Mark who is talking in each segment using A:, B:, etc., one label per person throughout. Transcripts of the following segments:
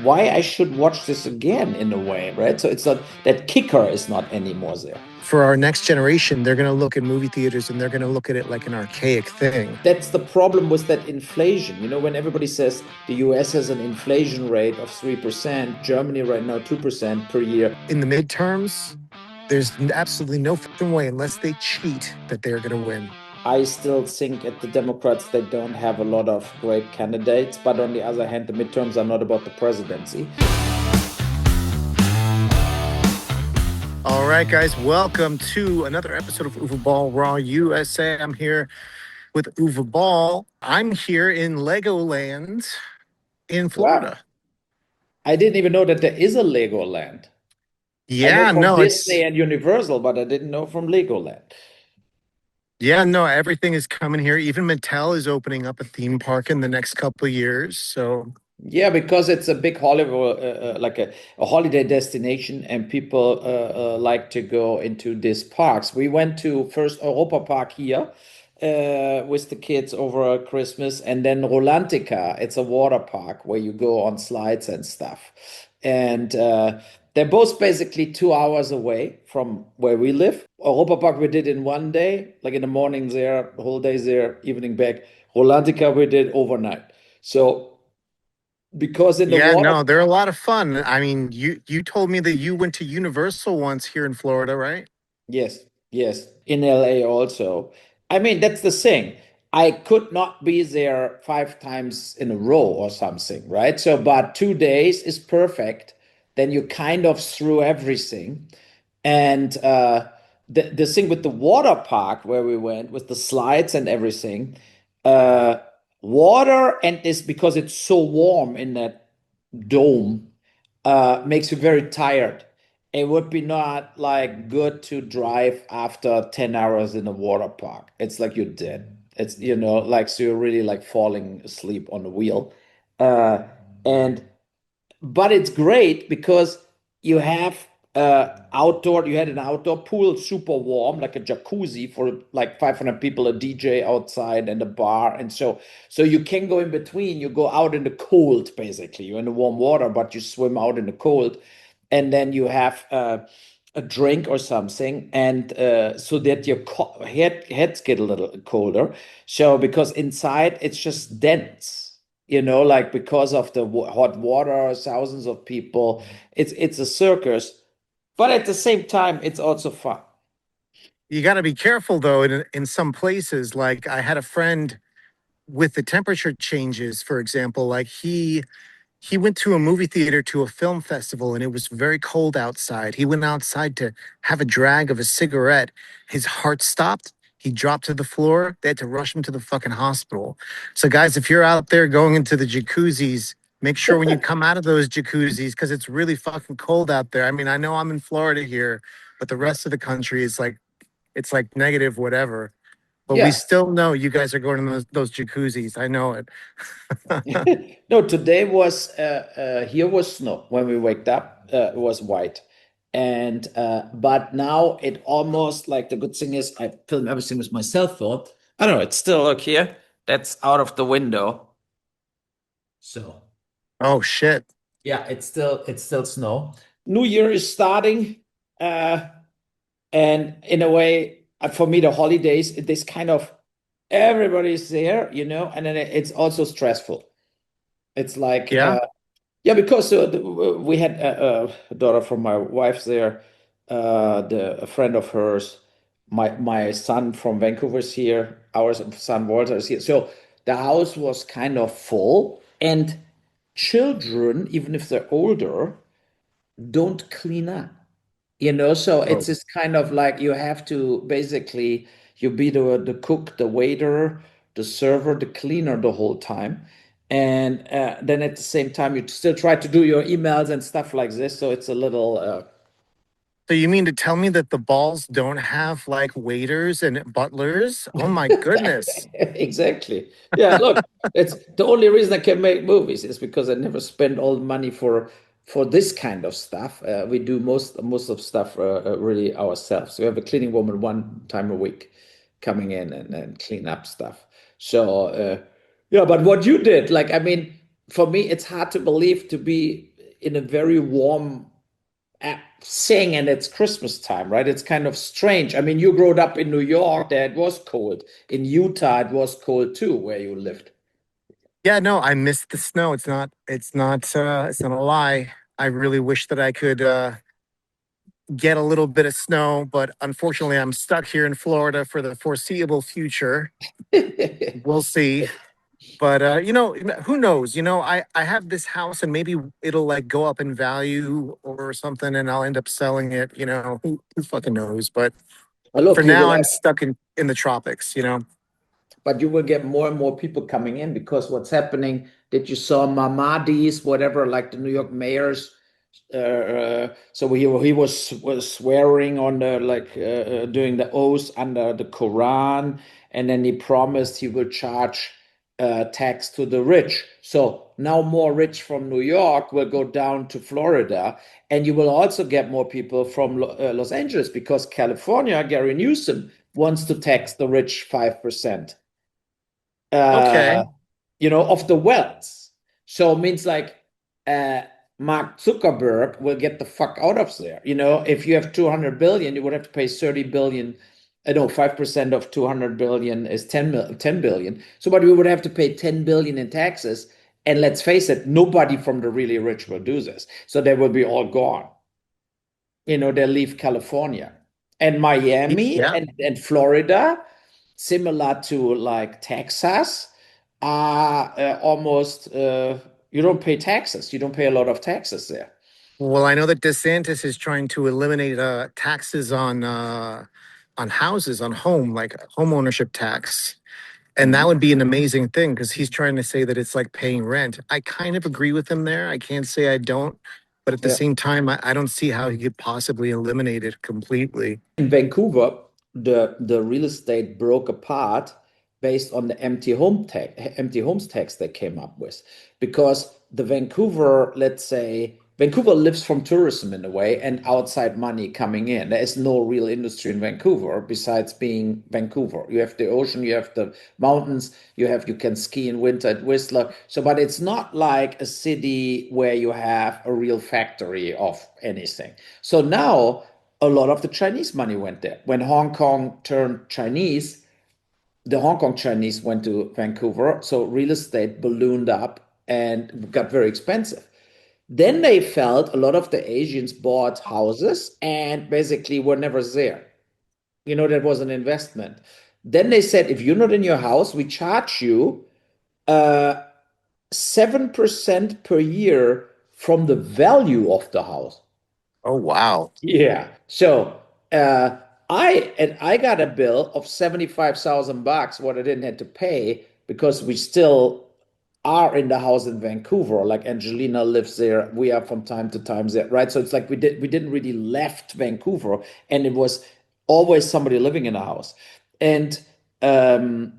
A: why I should watch this again in a way, right? So it's not that kicker is not anymore there.
B: For our next generation, they're going to look at movie theaters and they're going to look at it like an archaic thing.
A: That's the problem with that inflation. You know, when everybody says the US has an inflation rate of 3%, Germany right now 2% per year.
B: In the midterms, there's absolutely no fucking way, unless they cheat, that they're going to win.
A: I still think at the Democrats, they don't have a lot of great candidates. But on the other hand, the midterms are not about the presidency.
B: All right, guys, welcome to another episode of Uwe Boll Raw USA. I'm here with Uwe Boll. I'm here in Legoland in Florida.
A: Wow. I didn't even know that there is a Legoland.
B: Yeah,
A: I know from
B: no,
A: Disney and Universal, but I didn't know from Legoland.
B: Yeah, no, everything is coming here. Even Mattel is opening up a theme park in the next couple of years. So
A: yeah, because it's a big Hollywood, like a holiday destination, and people like to go into these parks. We went to first Europa Park here with the kids over Christmas, and then Rolantica. It's a water park where you go on slides and stuff. And they're both basically 2 hours away from where we live. Europa Park we did in one day, like in the morning there, the whole day there, evening back. Rolantica we did overnight. So because in the
B: yeah,
A: water,
B: no, they're a lot of fun. I mean, you told me that you went to Universal once here in Florida, right?
A: yes, yes, in LA also. I mean, that's the thing. I could not be there 5 times in a row or something, right? So, but 2 days is perfect. Then you kind of through everything. And the thing with the water park where we went with the slides and everything, uh, water and this because it's so warm in that dome makes you very tired. It would be not like good to drive after 10 hours in a water park. It's like you're dead. It's, like, so you're really like falling asleep on the wheel. And but it's great because you have you had an outdoor pool, super warm, like a jacuzzi for like 500 people, a DJ outside and a bar. And so you can go in between, you go out in the cold, basically. You're in the warm water, but you swim out in the cold. And then you have a drink or something, and so that your heads get a little colder. So because inside it's just dense, like because of the hot water, thousands of people. It's a circus, but at the same time, it's also fun.
B: You got to be careful though. In some places, like I had a friend with the temperature changes, for example, like he went to a movie theater to a film festival and it was very cold outside. He went outside to have a drag of a cigarette. His heart stopped. He dropped to the floor. They had to rush him to the fucking hospital. So, guys, if you're out there going into the jacuzzis, make sure when you come out of those jacuzzis, because it's really fucking cold out there. I mean, I know I'm in Florida here, but the rest of the country is like, it's like negative whatever. But we
A: Yeah.
B: still know you guys are going to those jacuzzis. I know it.
A: No, today was here was snow when we waked up. It was white, and but now it almost like the good thing is I film everything with my cell phone. I don't know. It's still look here. That's out of the window. So
B: Oh, shit.
A: yeah, it's still snow. New Year is starting, uh, and in a way, for me, the holidays, this kind of everybody's there, and then it's also stressful. It's like,
B: Yeah.
A: yeah, because we had a daughter from my wife's there, a friend of hers, my son from Vancouver's here, our son Walter is here. So the house was kind of full, and children, even if they're older, don't clean up. So it's
B: Oh.
A: just kind of like you have to basically you be the cook, the waiter, the server, the cleaner the whole time. And then at the same time, you still try to do your emails and stuff like this. So it's a little
B: So you mean to tell me that the balls don't have like waiters and butlers? Oh my goodness.
A: exactly. Yeah, look, it's the only reason I can make movies is because I never spend all the money for this kind of stuff. We do most of stuff really ourselves. We have a cleaning woman 1 time a week coming in and clean up stuff. So yeah, but what you did, like, I mean, for me, it's hard to believe to be in a very warm thing, and it's Christmas time, right? It's kind of strange. I mean, you grew up in New York, there it was cold. In Utah, it was cold too, where you lived.
B: Yeah, no, I missed the snow. It's not a lie. I really wish that I could get a little bit of snow, but unfortunately I'm stuck here in Florida for the foreseeable future. We'll see. But who knows? I have this house and maybe it'll like go up in value or something and I'll end up selling it, who fucking knows? But for
A: Look, you
B: now
A: will
B: I'm
A: have,
B: stuck in the tropics.
A: but you will get more and more people coming in because what's happening that you saw Mamadis, whatever, like the New York mayors. So he was swearing on the like doing the oath under the Quran, and then he promised he will charge tax to the rich. So now more rich from New York will go down to Florida, and you will also get more people from Los Angeles because California, Gary Newsom wants to tax the rich 5%.
B: Okay.
A: Uh, of the wealth. So it means like uh, Mark Zuckerberg will get the fuck out of there. If you have 200 billion, you would have to pay 30 billion. No, 5% of 200 billion is 10 billion. So, but we would have to pay 10 billion in taxes. And let's face it, nobody from the really rich will do this. So they will be all gone. They leave California and Miami
B: Yeah.
A: and Florida, similar to like Texas, are almost you don't pay taxes. You don't pay a lot of taxes there.
B: Well, I know that DeSantis is trying to eliminate taxes on houses, on like home ownership tax. And that
A: Mhm.
B: would be an amazing thing because he's trying to say that it's like paying rent. I kind of agree with him there. I can't say I don't, but at the
A: Yeah.
B: same time, I don't see how he could possibly eliminate it completely.
A: In Vancouver, the real estate broke apart based on the empty homes tax they came up with, because the Vancouver, let's say, Vancouver lives from tourism in a way and outside money coming in. There is no real industry in Vancouver besides being Vancouver. You have the ocean, you have the mountains, you can ski in winter at Whistler. So, but it's not like a city where you have a real factory of anything. So now a lot of the Chinese money went there. When Hong Kong turned Chinese, the Hong Kong Chinese went to Vancouver. So real estate ballooned up and got very expensive. Then they felt a lot of the Asians bought houses and basically were never there. That was an investment. Then they said, if you're not in your house, we charge you uh, 7% per year from the value of the house.
B: Oh, wow.
A: Yeah. So uh, I got a bill of 75,000 bucks, what I didn't have to pay because we still are in the house in Vancouver. Like Angelina lives there. We are from time to time there, right? So it's like we didn't really left Vancouver, and it was always somebody living in the house. And um,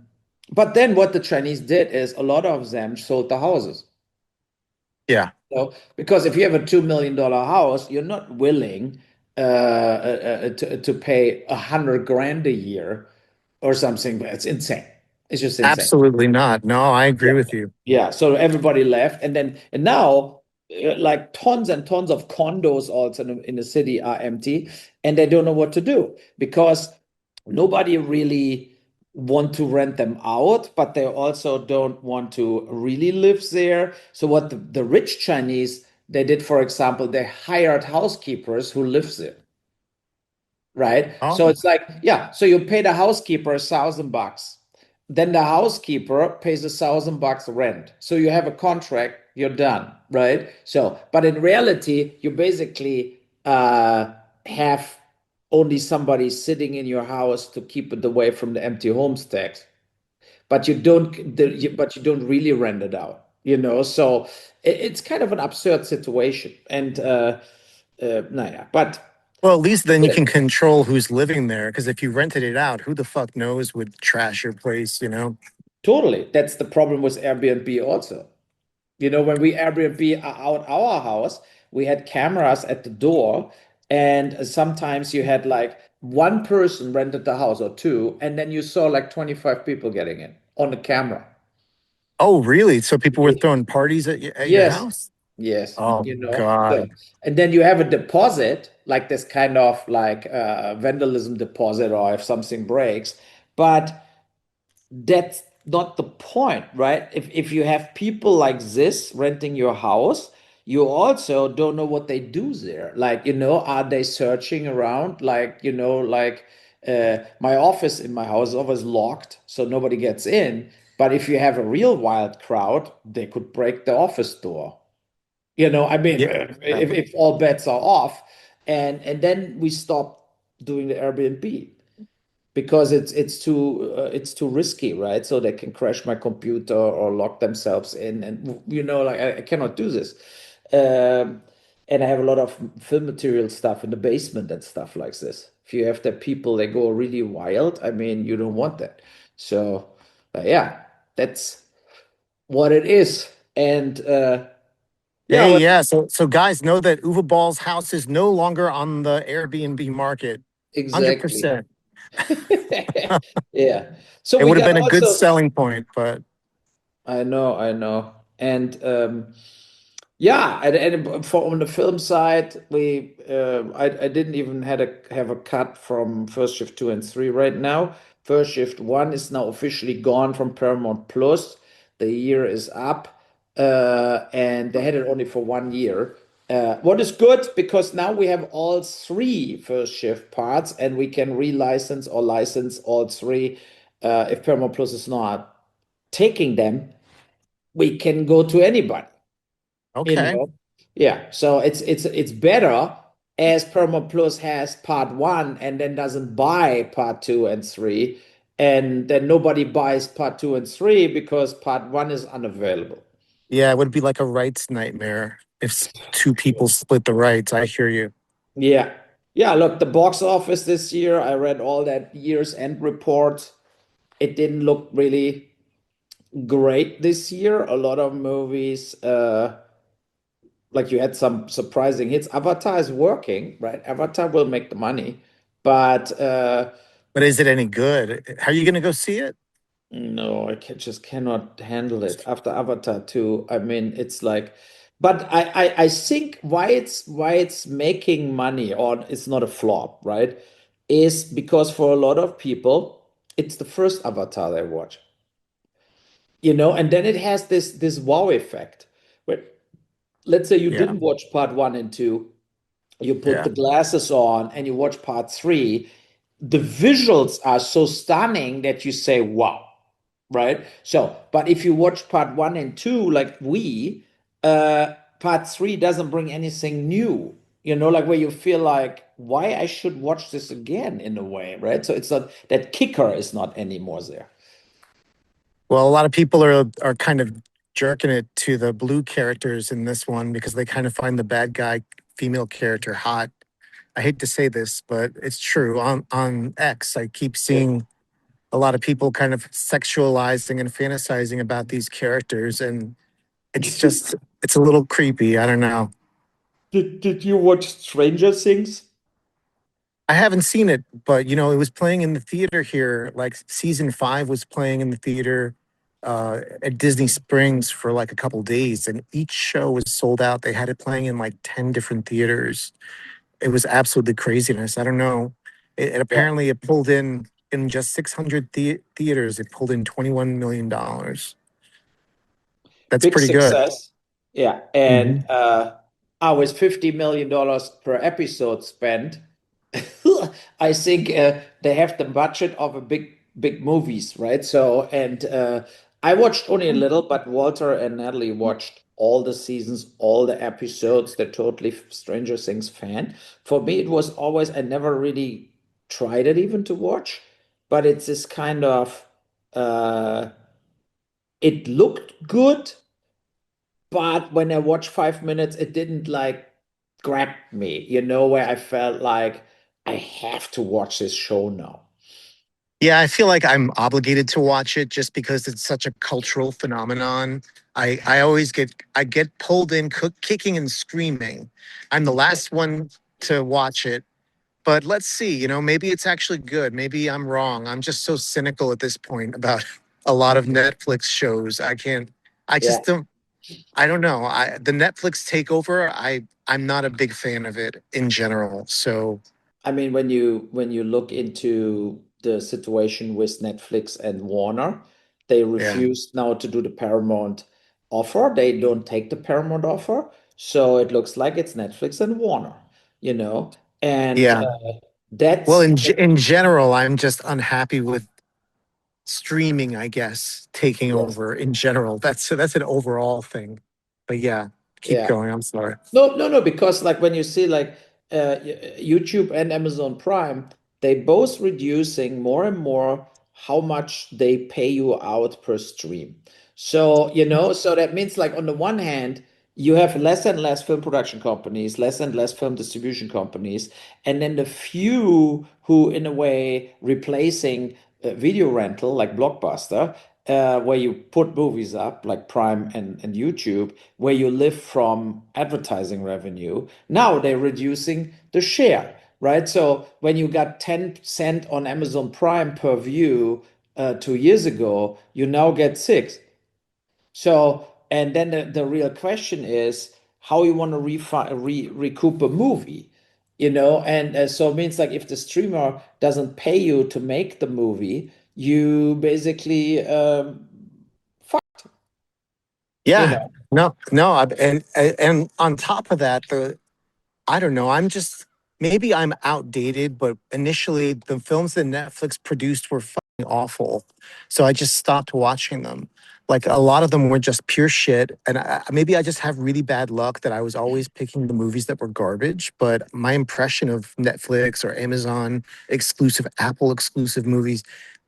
A: but then what the Chinese did is a lot of them sold the houses.
B: Yeah.
A: Because if you have a $2 million house, you're not willing to pay 100 grand a year or something. But it's insane. It's just insane.
B: Absolutely not. No, I
A: Yeah.
B: agree with you.
A: Yeah. So everybody left, and now like tons and tons of condos also in the city are empty, and they don't know what to do because nobody really want to rent them out, but they also don't want to really live there. So what the rich Chinese they did, for example, they hired housekeepers who live there, right? So
B: Oh,
A: it's like, yeah, so you pay the housekeeper 1,000 bucks. Then the housekeeper pays 1,000 bucks rent. So you have a contract, you're done, right? So, but in reality, you basically have only somebody sitting in your house to keep it away from the empty homes tax. But you don't really rent it out. So it's kind of an absurd situation. And naja, but
B: well, at least then you can control who's living there. Because if you rented it out, who the fuck knows would trash your place?
A: totally, that's the problem with Airbnb also. When we Airbnb out our house, we had cameras at the door, and sometimes you had like one person rented the house or two, and then you saw like 25 people getting in on the camera.
B: Oh, really? So people were throwing parties at your
A: Yes.
B: house?
A: Yes,
B: Oh
A: you know. So,
B: God.
A: and then you have a deposit, like this kind of like vandalism deposit, or if something breaks. But that's not the point, right? If you have people like this renting your house, you also don't know what they do there. Like, are they searching around? Like, my office in my house is always locked, so nobody gets in. But if you have a real wild crowd, they could break the office door. I mean,
B: Yeah.
A: if all bets are off, and then we stop doing the Airbnb because it's too risky, right? So they can crash my computer or lock themselves in, and like I cannot do this. Um, and I have a lot of film material stuff in the basement and stuff like this. If you have the people, they go really wild. I mean, you don't want that. So, yeah, that's what it is. And yeah,
B: Hey, yeah. So guys, know that Uwe Ball's house is no longer on the Airbnb market.
A: exactly.
B: 100%.
A: Yeah. So
B: It
A: we
B: would have
A: got
B: been a good
A: also,
B: selling point, but
A: I know. And yeah, and for on the film side, I didn't even have a cut from First Shift 2 and 3 right now. First Shift 1 is now officially gone from Paramount Plus. The year is up, and they had it only for 1 year. What is good because now we have all three First Shift parts, and we can relicense or license all three. If Paramount Plus is not taking them, we can go to anybody, you
B: okay.
A: know. Yeah, so it's better as Perma Plus has part one and then doesn't buy part two and three, and then nobody buys part two and three because part one is unavailable.
B: Yeah, it would be like a rights nightmare if two people split the rights. I hear you.
A: Yeah. Yeah, look, the box office this year, I read all that year's end report. It didn't look really great this year. A lot of movies, like you had some surprising hits. Avatar is working, right? Avatar will make the money, but
B: But is it any good? How are you going to go see it?
A: no, just cannot handle it after Avatar 2. I mean, it's like, but I think why it's making money or it's not a flop, right? Is because for a lot of people, it's the first Avatar they watch, and then it has this wow effect. Where let's say you
B: Yeah.
A: didn't watch part one and two, you put
B: Yeah.
A: the glasses on and you watch part three, the visuals are so stunning that you say, wow, right? So, but if you watch part one and two, like part three doesn't bring anything new, like where you feel like, why I should watch this again in a way, right? So it's not that kicker is not anymore there.
B: Well, a lot of people are kind of jerking it to the blue characters in this one because they kind of find the bad guy female character hot. I hate to say this, but it's true. On X, I keep
A: Yeah.
B: seeing a lot of people kind of sexualizing and fantasizing about these characters, and it's a little creepy. I don't know.
A: Did you watch Stranger Things?
B: I haven't seen it, but it was playing in the theater here. Like season 5 was playing in the theater at Disney Springs for like a couple days, and each show was sold out. They had it playing in like 10 different theaters. It was absolutely craziness. I don't know. It
A: Yeah.
B: apparently it pulled in just 600 theaters. It pulled in $21 million. That's
A: Big
B: pretty good.
A: success. Yeah. And
B: Hmm.
A: with $50 million per episode spent, I think they have the budget of a big movies, right? So, and I watched only a little, but Walter and Natalie watched all the seasons, all the episodes. They're totally Stranger Things fan. For me, it was always, I never really tried it even to watch, but it's this kind of, uh, it looked good, but when I watched 5 minutes, it didn't like grab me, where I felt like I have to watch this show now.
B: Yeah, I feel like I'm obligated to watch it just because it's such a cultural phenomenon. I always get pulled in, kicking and screaming. I'm the last one to watch it, but let's see. Maybe it's actually good. Maybe I'm wrong. I'm just so cynical at this point about a lot of Netflix shows. I can't. I
A: Yeah.
B: just don't. I don't know. The Netflix takeover, I'm not a big fan of it in general. So
A: I mean, when you look into the situation with Netflix and Warner, they
B: yeah.
A: refuse now to do the Paramount offer. They don't take the Paramount offer, so it looks like it's Netflix and Warner, you know, and
B: Yeah. Well,
A: that's
B: in general, I'm just unhappy with streaming, I guess, taking
A: yes,
B: over in general. That's an overall thing. But yeah, keep
A: yeah.
B: going. I'm sorry.
A: No, no, no, because like when you see like YouTube and Amazon Prime, they both reducing more and more how much they pay you out per stream. So, so that means like on the one hand, you have less and less film production companies, less and less film distribution companies, and then the few who in a way replacing video rental like Blockbuster, where you put movies up like Prime and YouTube, where you live from advertising revenue. Now they're reducing the share, right? So when you got 10 cent on Amazon Prime per view 2 years ago, you now get six. So, and then the real question is how you want to recoup a movie, and so it means like if the streamer doesn't pay you to make the movie, you basically, you
B: Yeah.
A: know,
B: No, no. And on top of that, I don't know. I'm just maybe I'm outdated, but initially the films that Netflix produced were fucking awful. So I just stopped watching them. Like a lot of them were just pure shit. And maybe I just have really bad luck that I was always picking the movies that were garbage. But my impression of Netflix or Amazon exclusive, Apple exclusive movies,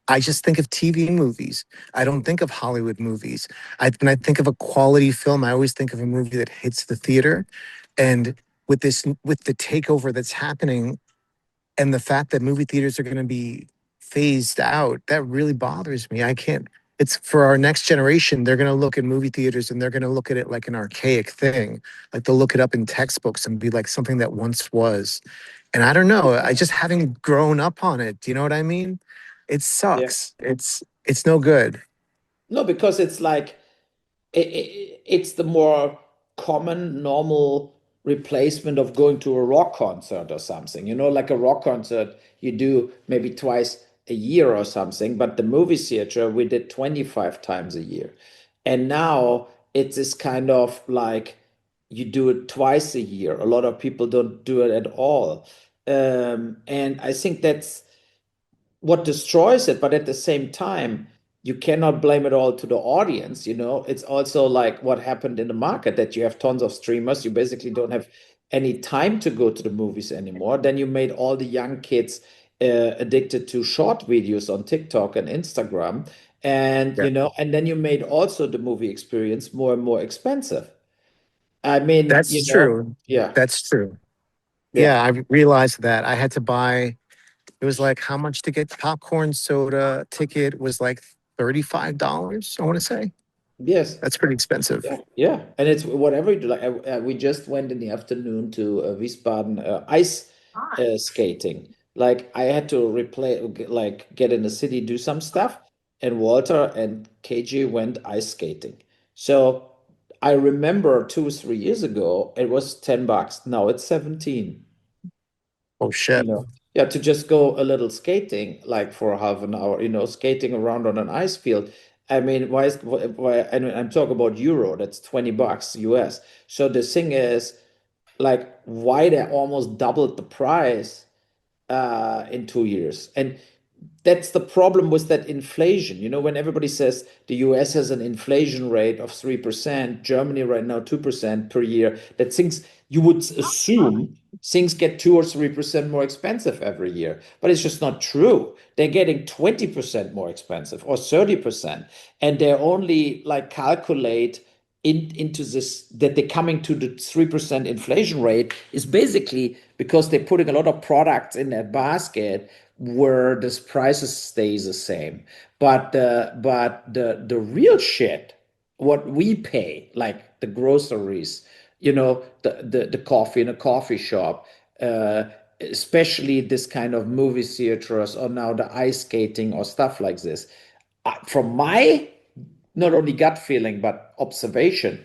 B: I just think of TV movies. I don't think of Hollywood movies. When I think of a quality film, I always think of a movie that hits the theater. And with the takeover that's happening and the fact that movie theaters are going to be phased out, that really bothers me. I can't. It's for our next generation. They're going to look at movie theaters and they're going to look at it like an archaic thing. Like they'll look it up in textbooks and be like something that once was. And I don't know. I just haven't grown up on it. Do you know what I mean? It
A: yeah.
B: sucks. It's no good.
A: No, because it's like it's the more common, normal replacement of going to a rock concert or something. Like a rock concert, you do maybe twice a year or something, but the movie theater, we did 25 times a year. And now it's this kind of like you do it twice a year. A lot of people don't do it at all. And I think that's what destroys it, but at the same time, you cannot blame it all to the audience. It's also like what happened in the market that you have tons of streamers. You basically don't have any time to go to the movies anymore. Then you made all the young kids addicted to short videos on TikTok and Instagram. And,
B: Yeah,
A: and then you made also the movie experience more and more expensive. I mean,
B: that's true.
A: yeah,
B: That's true.
A: yeah,
B: Yeah, I realized that I had to buy. It was like how much to get popcorn, soda, ticket was like $35, I want to say.
A: yes.
B: That's pretty expensive.
A: Yeah, yeah, and it's whatever you do. Like we just went in the afternoon to Wiesbaden ice skating. Like I had to replay, like get in the city, do some stuff, and Walter and KG went ice skating. So I remember 2, 3 years ago it was $10. Now it's 17.
B: Oh shit.
A: Yeah, to just go a little skating like for half an hour, skating around on an ice field. I mean, why and I'm talking about euro, that's $20 US. So the thing is like why they almost doubled the price in 2 years. And that's the problem with that inflation. When everybody says the US has an inflation rate of 3%, Germany right now 2% per year, that things you would assume things get 2 or 3% more expensive every year. But it's just not true. They're getting 20% more expensive or 30%. And they only like calculate into this that they're coming to the 3% inflation rate is basically because they're putting a lot of products in that basket where the prices stays the same. But the real shit, what we pay, like the groceries, the coffee in a coffee shop, especially this kind of movie theaters or now the ice skating or stuff like this. From my not only gut feeling but observation,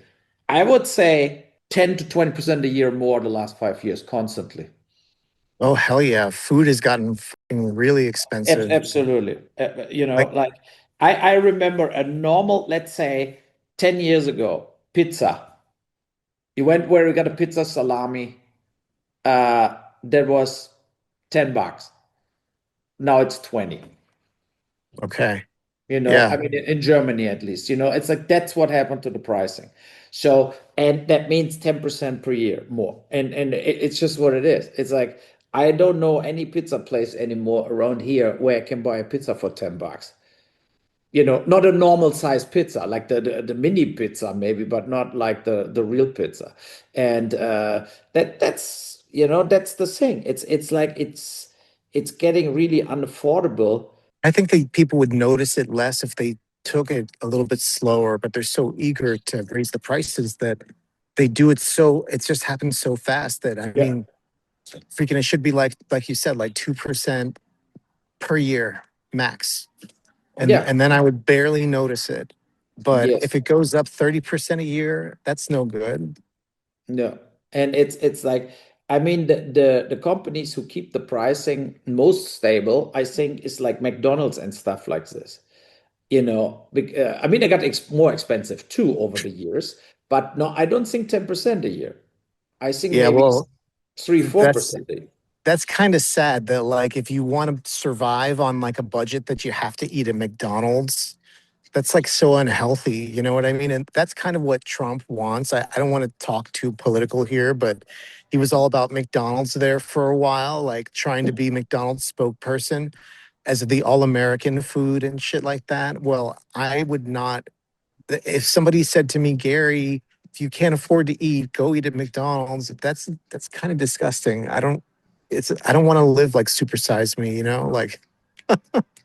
A: I would say 10 to 20% a year more the last 5 years constantly.
B: Oh, hell yeah. Food has gotten fucking really expensive.
A: Absolutely.
B: Like,
A: Like I remember a normal, let's say 10 years ago, pizza. You went where you got a pizza salami, that was $10. Now it's 20.
B: okay.
A: I
B: Yeah.
A: mean, in Germany at least, it's like that's what happened to the pricing. So, and that means 10% per year more. And it's just what it is. It's like I don't know any pizza place anymore around here where I can buy a pizza for $10. Not a normal size pizza, like the mini pizza maybe, but not like the real pizza. And that's the thing. It's like it's getting really unaffordable.
B: I think that people would notice it less if they took it a little bit slower, but they're so eager to raise the prices that they do it so it just happens so fast that I
A: Yeah.
B: mean, freaking it should be like you said, like 2% per year max.
A: Yeah.
B: And then I would barely notice it. But if
A: Yes.
B: it goes up 30% a year, that's no good.
A: No. And it's like, I mean, the companies who keep the pricing most stable, I think, is like McDonald's and stuff like this. I mean, they got more expensive too over the years, but no, I don't think 10% a year. I think
B: Yeah,
A: maybe
B: well,
A: three,
B: that's
A: 4% a year.
B: that's kind of sad that like if you want to survive on like a budget that you have to eat at McDonald's, that's like so unhealthy. You know what I mean? And that's kind of what Trump wants. I don't want to talk too political here, but he was all about McDonald's there for a while, like trying to be McDonald's spokesperson as the all American food and shit like that. Well, I would not, if somebody said to me, Gary, if you can't afford to eat, go eat at McDonald's. That's kind of disgusting. I don't want to live like supersize me, like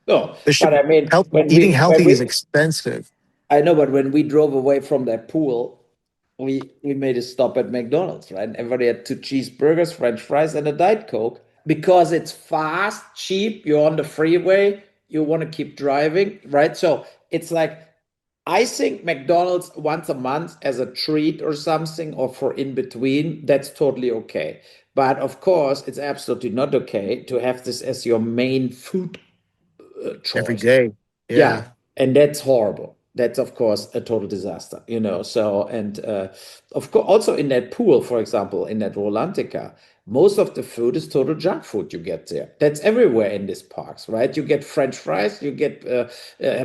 A: No,
B: there
A: but
B: should
A: I mean,
B: help eating healthy is expensive.
A: I know, but when we drove away from that pool, we made a stop at McDonald's, right? And everybody had two cheeseburgers, French fries, and a Diet Coke because it's fast, cheap. You're on the freeway. You want to keep driving, right? So it's like I think McDonald's once a month as a treat or something, or for in between, that's totally okay. But of course, it's absolutely not okay to have this as your main food
B: Every
A: choice.
B: day.
A: Yeah,
B: Yeah.
A: and that's horrible. That's of course a total disaster. So, and of course, also in that pool, for example, in that Rolantica, most of the food is total junk food you get there. That's everywhere in these parks, right? You get French fries, you get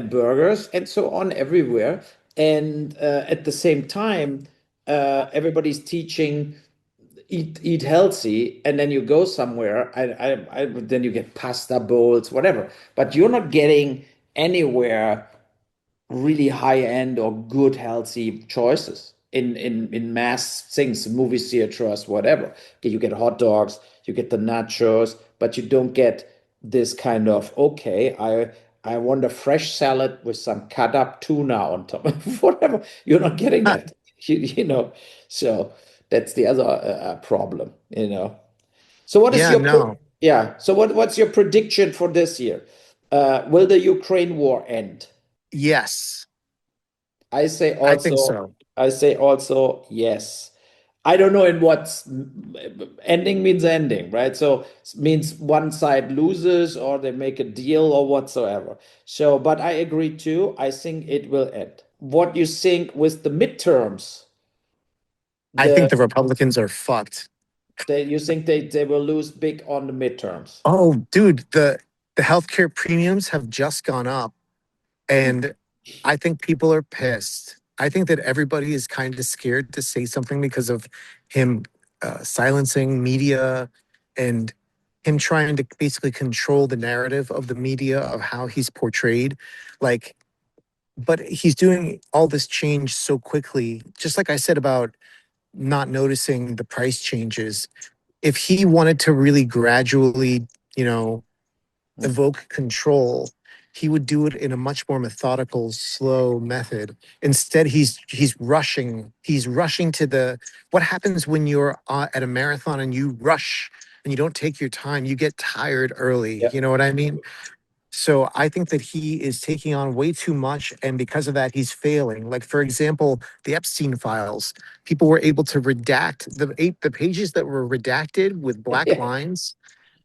A: burgers, and so on everywhere. And at the same time, everybody's teaching eat healthy, and then you go somewhere, then you get pasta bowls, whatever, but you're not getting anywhere really high end or good healthy choices in mass things, movie theaters, whatever. Okay, you get hot dogs, you get the nachos, but you don't get this kind of, okay, I want a fresh salad with some cut up tuna on top, whatever. You're not getting
B: Huh.
A: that. So that's the other problem. So what is
B: Yeah,
A: your
B: no.
A: yeah? So what's your prediction for this year? Will the Ukraine war end?
B: Yes,
A: I say
B: I think
A: also,
B: so.
A: I say also yes. I don't know in what ending means ending, right? So it means one side loses or they make a deal or whatsoever. So, but I agree too. I think it will end. What you think with the midterms?
B: I think
A: The
B: the Republicans are fucked.
A: you think they will lose big on the midterms?
B: Oh, dude, the healthcare premiums have just gone up, and I think people are pissed. I think that everybody is kind of scared to say something because of him silencing media and him trying to basically control the narrative of the media of how he's portrayed. Like, but he's doing all this change so quickly. Just like I said about not noticing the price changes. If he wanted to really gradually, you know, evoke control, he would do it in a much more methodical, slow method. Instead, he's rushing. He's rushing to the. What happens when you're at a marathon and you rush and you don't take your time? You get tired early.
A: Yeah.
B: You know what I mean? So I think that he is taking on way too much, and because of that, he's failing. Like for example, the Epstein files. People were able to redact the pages that were redacted with black
A: Yeah.
B: lines.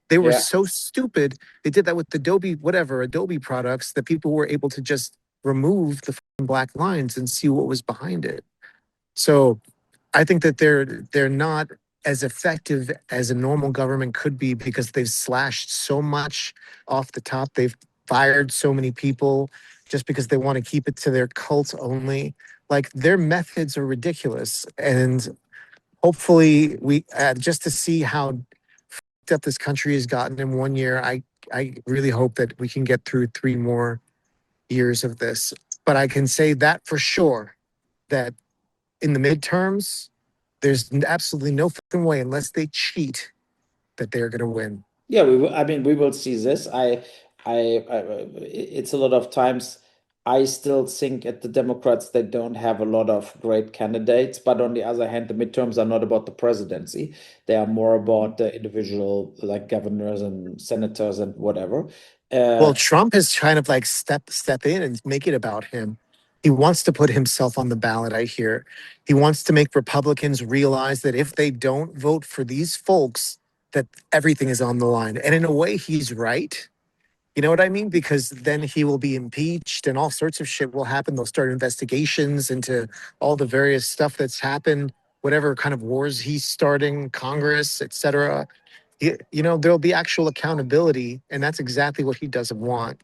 B: They were
A: Yeah.
B: so stupid. They did that with Adobe, whatever Adobe products, that people were able to just remove the black lines and see what was behind it. So I think that they're not as effective as a normal government could be because they've slashed so much off the top. They've fired so many people just because they want to keep it to their cult only. Like their methods are ridiculous, and hopefully we just to see how up this country has gotten in 1 year. I really hope that we can get through 3 more years of this. But I can say that for sure that in the midterms, there's absolutely no fucking way, unless they cheat, that they're going to win.
A: Yeah, we will, I mean, we will see this. It's a lot of times. I still think at the Democrats they don't have a lot of great candidates, but on the other hand, the midterms are not about the presidency. They are more about the individual, like governors and senators and whatever.
B: Well,
A: Uh,
B: Trump has kind of like step in and make it about him. He wants to put himself on the ballot, I hear. He wants to make Republicans realize that if they don't vote for these folks, that everything is on the line. And in a way, he's right. You know what I mean? Because then he will be impeached and all sorts of shit will happen. They'll start investigations into all the various stuff that's happened, whatever kind of wars he's starting, Congress, etc. There'll be actual accountability, and that's exactly what he doesn't want.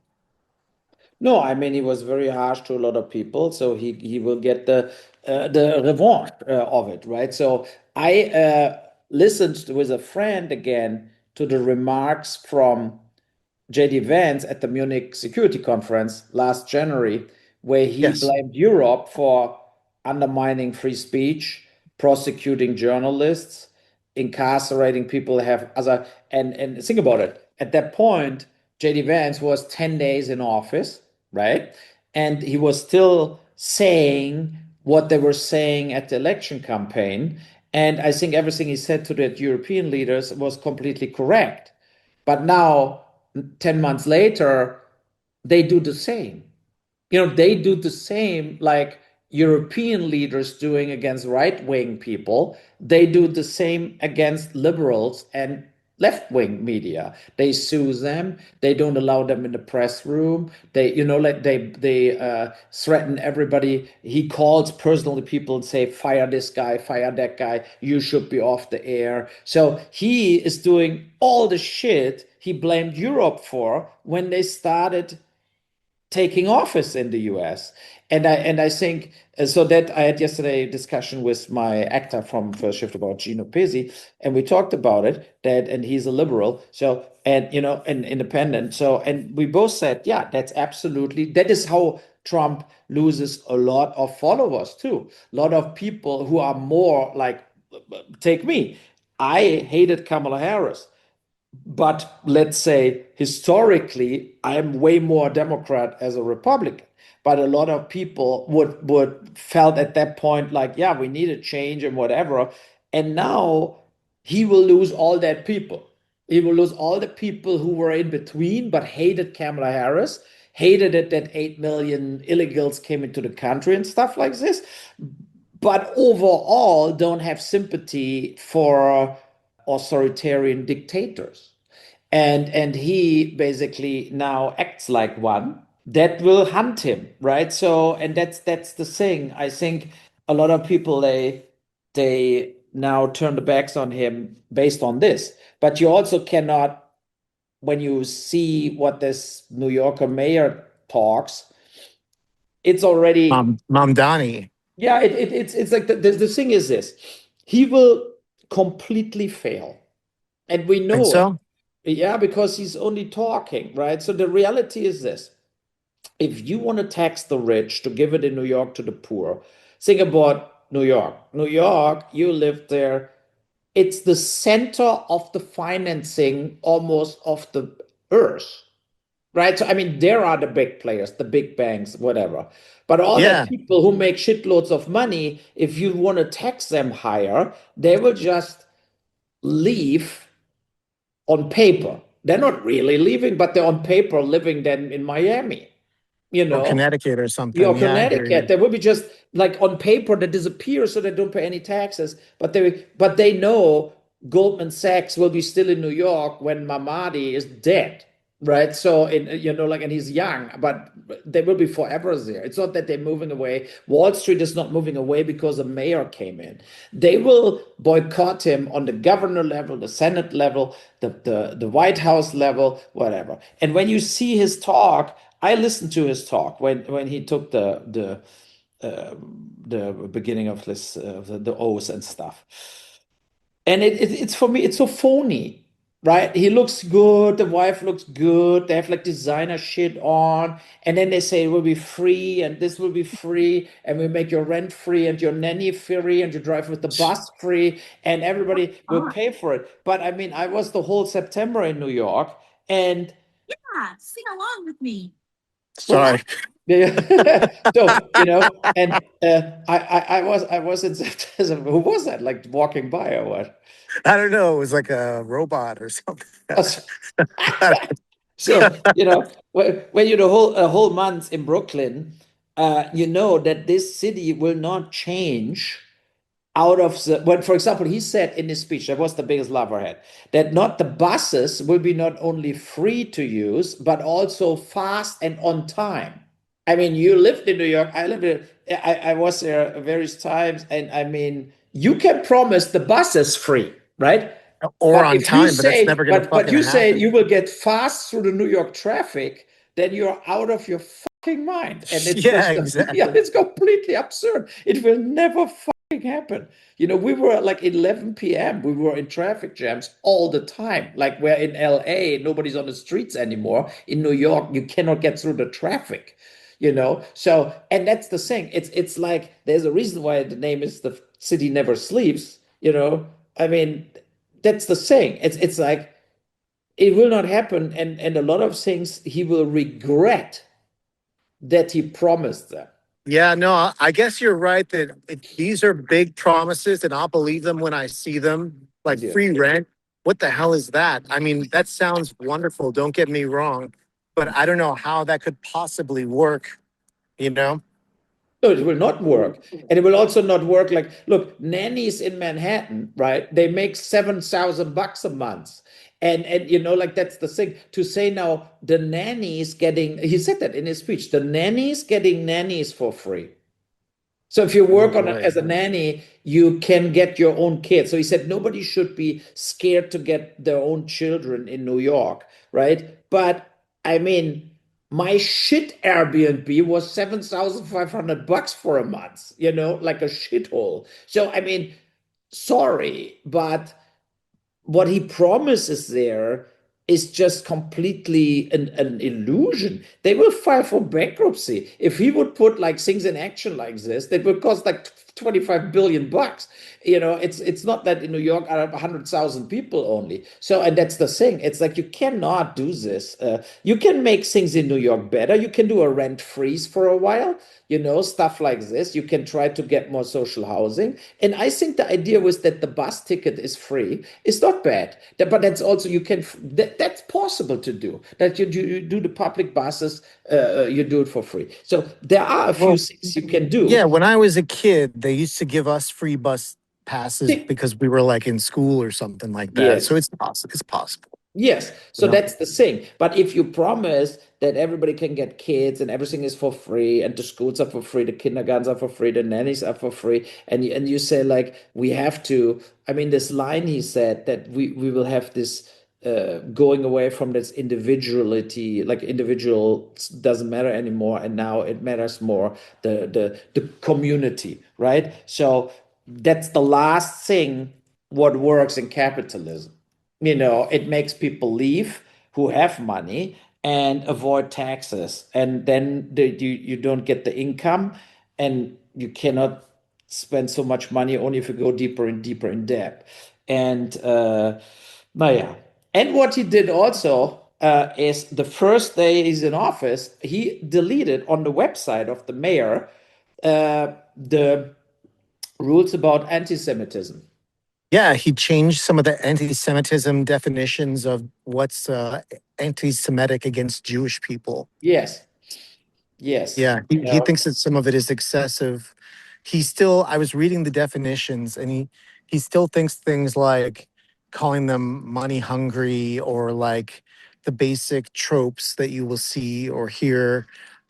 A: No, I mean he was very harsh to a lot of people, so he will get the revanche of it, right? So I listened with a friend again to the remarks from JD Vance at the Munich Security Conference last January, where he
B: Yes.
A: blamed Europe for undermining free speech, prosecuting journalists, incarcerating people who have other and think about it. At that point, JD Vance was 10 days in office, right? And he was still saying what they were saying at the election campaign. And I think everything he said to the European leaders was completely correct. But now, 10 months later, they do the same. They do the same like European leaders doing against right-wing people. They do the same against liberals and left-wing media. They sue them. They don't allow them in the press room. Like they threaten everybody. He calls personally people and say, fire this guy, fire that guy. You should be off the air. So he is doing all the shit he blamed Europe for when they started taking office in the US. And I think so that I had yesterday a discussion with my actor from First Shift about Gino Pizzi, and we talked about it that and he's a liberal, so and and independent. So and we both said, yeah, that is how Trump loses a lot of followers too. A lot of people who are more like take me. I hated Kamala Harris. But let's say historically, I'm way more Democrat as a Republican. But a lot of people would felt at that point like, yeah, we need a change and whatever. And now he will lose all that people. He will lose all the people who were in between but hated Kamala Harris, hated it that 8 million illegals came into the country and stuff like this, but overall don't have sympathy for authoritarian dictators. And he basically now acts like one that will hunt him, right? So and that's the thing. I think a lot of people they now turn the backs on him based on this. But you also cannot, when you see what this New Yorker mayor talks, it's already,
B: Mamdani.
A: yeah, it's like the thing is this. He will completely fail. And we
B: Think
A: know it.
B: so?
A: Yeah, because he's only talking, right? So the reality is this. If you want to tax the rich to give it in New York to the poor, think about New York. New York, you live there. It's the center of the financing almost of the earth, right? So, I mean, there are the big players, the big banks, whatever. But all that
B: Yeah.
A: people who make shitloads of money, if you want to tax them higher, they will just leave on paper. They're not really leaving, but they're on paper living then in Miami, you
B: Or
A: know,
B: Connecticut or
A: your
B: something. Yeah, I hear
A: Connecticut.
B: you.
A: They will be just like on paper they disappear, so they don't pay any taxes. But they know Goldman Sachs will be still in New York when Mamadi is dead, right? So like, and he's young, but they will be forever there. It's not that they're moving away. Wall Street is not moving away because a mayor came in. They will boycott him on the governor level, the Senate level, the White House level, whatever. And when you see his talk, I listened to his talk when he took uh, the beginning of this the oaths and stuff. And it's for me, it's so phony, right? He looks good, the wife looks good, they have like designer shit on, and then they say it will be free and this will be free, and we make your rent free and your nanny free and you drive with the bus free, and everybody will pay for it. But I mean, I was the whole September in New York, and
B: Sorry.
A: yeah. So, and I was in September. Who was that? Like walking by or what?
B: I don't know. It was like a robot or something.
A: So, when you're a whole month in Brooklyn, you know that this city will not change out of the when, for example, he said in his speech, that was the biggest laugh I had, that not the buses will be not only free to use, but also fast and on time. I mean, you lived in New York. I lived in, I was there various times, and I mean, you can promise the bus is free, right?
B: Or
A: But
B: on
A: if you
B: time, but that's
A: say,
B: never going to
A: but
B: fucking
A: you say you
B: happen.
A: will get fast through the New York traffic, then you're out of your fucking mind, and it's
B: Yeah,
A: just, yeah,
B: exactly.
A: it's completely absurd. It will never fucking happen. We were like 11 p.m. We were in traffic jams all the time. Like we're in LA, nobody's on the streets anymore. In New York, you cannot get through the traffic. So, and that's the thing. It's like there's a reason why the name is the city never sleeps. I mean, that's the thing. It's like it will not happen, and a lot of things he will regret that he promised them.
B: Yeah, no, I guess you're right that these are big promises, and I'll believe them when I see them. Like
A: Yeah.
B: free rent. What the hell is that? I mean, that sounds wonderful. Don't get me wrong, but I don't know how that could possibly work. You know?
A: No, it will not work. And it will also not work like, look, nannies in Manhattan, right? They make $7,000 a month. And like that's the thing. To say now the nannies getting, he said that in his speech, the nannies getting nannies for free. So if you
B: Oh
A: work
B: boy.
A: as a nanny, you can get your own kids. So he said nobody should be scared to get their own children in New York, right? But I mean, my shit Airbnb was $7,500 for a month, like a shithole. So I mean, sorry, but what he promises there is just completely an illusion. They will file for bankruptcy. If he would put like things in action like this, that would cost like 25 billion bucks. It's not that in New York are 100,000 people only. So, and that's the thing. It's like you cannot do this. You can make things in New York better. You can do a rent freeze for a while, stuff like this. You can try to get more social housing. And I think the idea was that the bus ticket is free. It's not bad. But that's also, that's possible to do. That you do the public buses, you do it for free. So there are a few
B: Well,
A: things you can do.
B: yeah, when I was a kid, they used to give us free bus passes because we were like in school or something like that. So
A: Yes.
B: it's possible. It's possible.
A: Yes,
B: You
A: so
B: know?
A: that's the thing. But if you promise that everybody can get kids and everything is for free and the schools are for free, the kindergartens are for free, the nannies are for free, and you say like we have to, I mean, this line he said that we will have this going away from this individuality, like individual doesn't matter anymore, and now it matters more the community, right? So that's the last thing what works in capitalism. It makes people leave who have money and avoid taxes, and then you don't get the income, and you cannot spend so much money only if you go deeper and deeper in debt. And yeah. And what he did also is the first day he's in office, he deleted on the website of the mayor the rules about anti-Semitism.
B: Yeah, he changed some of the anti-Semitism definitions of what's anti-Semitic against Jewish people.
A: Yes, yes.
B: Yeah, he thinks that some of it is excessive. He still, I was reading the definitions, and he still thinks things like calling them money hungry, or like the basic tropes that you will see or hear,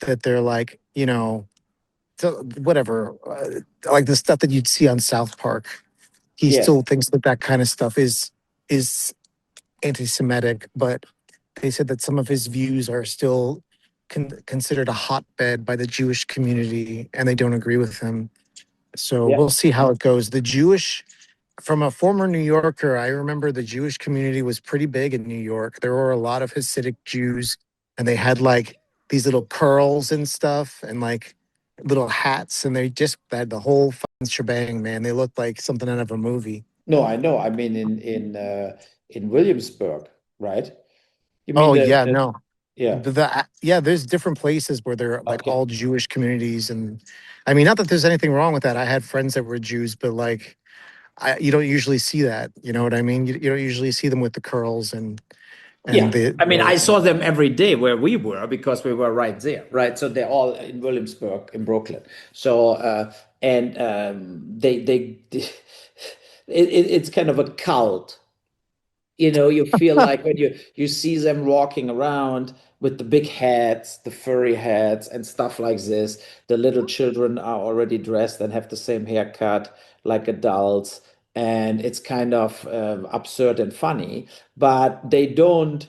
B: that they're like, whatever, like the stuff that you'd see on South Park. He
A: Yes.
B: still thinks that that kind of stuff is anti-Semitic, but they said that some of his views are still considered a hotbed by the Jewish community, and they don't agree with him. So
A: Yeah.
B: we'll see how it goes. From a former New Yorker, I remember the Jewish community was pretty big in New York. There were a lot of Hasidic Jews, and they had like these little curls and stuff, and like little hats, and they just had the whole fucking shebang, man. They looked like something out of a movie.
A: No, I know. I mean, in Williamsburg, right? You mean
B: Oh yeah,
A: the
B: no.
A: yeah.
B: Yeah, there's different places where they're like
A: Okay.
B: all Jewish communities, and I mean, not that there's anything wrong with that. I had friends that were Jews, but like, you don't usually see that. You know what I mean? You don't usually see them with the curls and
A: Yeah. I mean, I
B: the
A: saw them every day where we were because we were right there, right? So they're all in Williamsburg in Brooklyn. So and it's kind of a cult. You feel like when you see them walking around with the big hats, the furry hats, and stuff like this. The little children are already dressed and have the same haircut like adults, and it's kind of absurd and funny, but they don't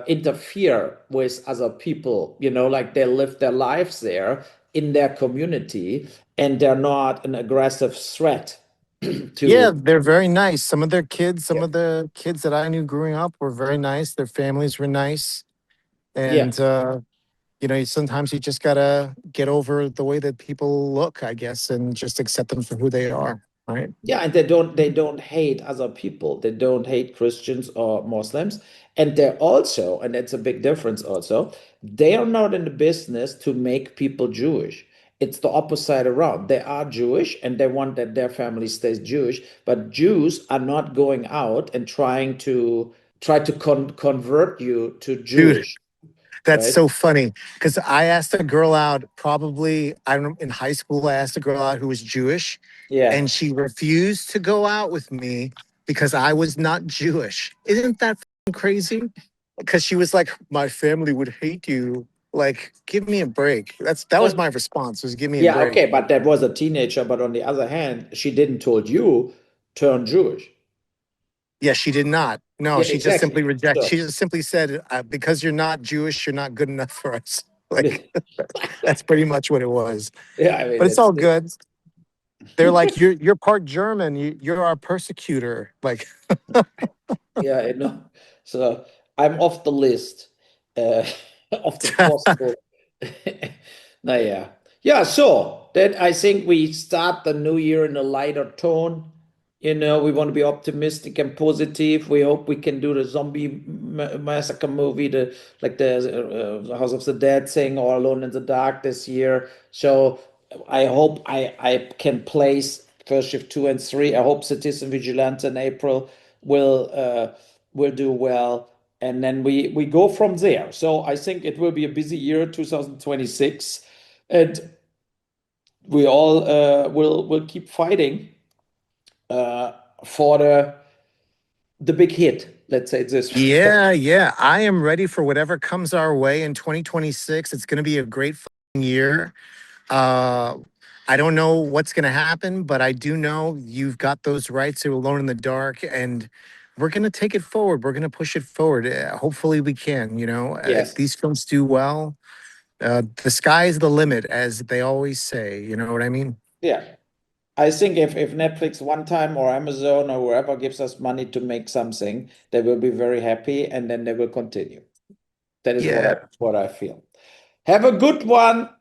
A: interfere with other people. Like they live their lives there in their community, and they're not an aggressive threat
B: yeah,
A: to.
B: they're very nice. Some
A: Yeah.
B: of the kids that I knew growing up were very nice. Their families were nice,
A: Yeah.
B: and sometimes you just gotta get over the way that people look, I guess, and just accept them for who they are. Right?
A: Yeah, and they don't hate other people. They don't hate Christians or Muslims. And they're also, and that's a big difference also, they are not in the business to make people Jewish. It's the opposite around. They are Jewish and they want that their family stays Jewish, but Jews are not going out and try to convert you to
B: Dude,
A: Jewish,
B: that's
A: right?
B: so funny because I asked a girl out probably, I don't know, in high school. I asked a girl out who was Jewish,
A: Yeah.
B: and she refused to go out with me because I was not Jewish. Isn't that crazy? Because she was like, my family would hate you. Like, give me a break. That was
A: Oh,
B: my response, was give me a
A: yeah,
B: break.
A: okay, but that was a teenager, but on the other hand, she didn't told you turn Jewish.
B: Yeah, she did not. No,
A: Yeah, exactly.
B: she
A: So,
B: just simply said, because you're not Jewish, you're not good enough for us. Like, that's pretty much what it was.
A: yeah, I mean,
B: But it's all good. They're like, you're part German. You're our persecutor. Like,
A: yeah, I know. So I'm off the list of the possible. Nah, yeah. Yeah, so that I think we start the new year in a lighter tone. We want to be optimistic and positive. We hope we can do the zombie massacre movie, the House of the Dead thing, or Alone in the Dark this year. So I hope I can place First Shift 2 and 3. I hope Citizen Vigilante in April will do well, and then we go from there. So I think it will be a busy year, 2026, and we all will keep fighting uh, for the big hit. Let's say it this way.
B: yeah, yeah. I am ready for whatever comes our way in 2026. It's going to be a great year. Uh, I don't know what's going to happen, but I do know you've got those rights to Alone in the Dark, and we're going to take it forward. We're going to push it forward. Hopefully, we can. If
A: Yes,
B: these films do well, the sky is the limit, as they always say. You know what I mean?
A: yeah. I think if Netflix one time or Amazon or whoever gives us money to make something, they will be very happy, and then they will continue. That is what I
B: Yeah.
A: what I feel. Have a good one.